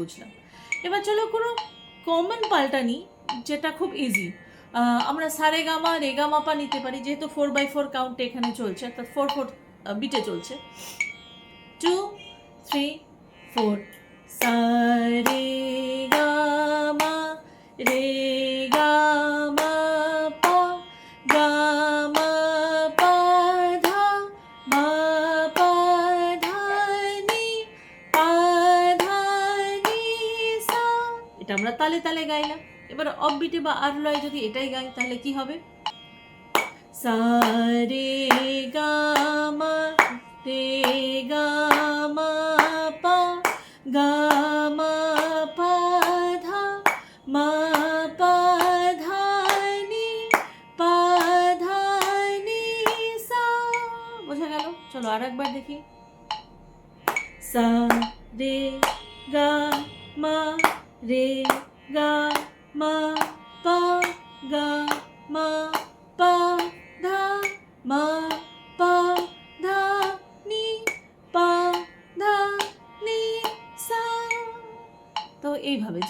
বুঝলাম। এবার চলো কোনো কমন পাল্টা নিই, যেটা খুব ইজি। আমরা সারে গামা রে গামা পা নিতে পারি, যেহেতু 4/4 কাউন্ট এখানে চলছে, অর্থাৎ 4/4 বিটে চলছে। 2 3 4 সারে গামা রে গামা পা গামা পা ধা মা পা ধা নি পা ধা নি সা। এটা আমরা তালে তালে গাইলাম। এবার অফ বিটে বা আর লয়ে যদি এটাই গাই তাহলে কি হবে? সা রে গামা রে গামা পা গামা পা ধা মা পা ধা নি পা ধা নি সা। বোঝা গেল? চলো আর একবার দেখি। সা রে গা মা রে গা মা পা গা মা পা ধা মা পা ধা নি পা ধা নি সা। তো এইভাবে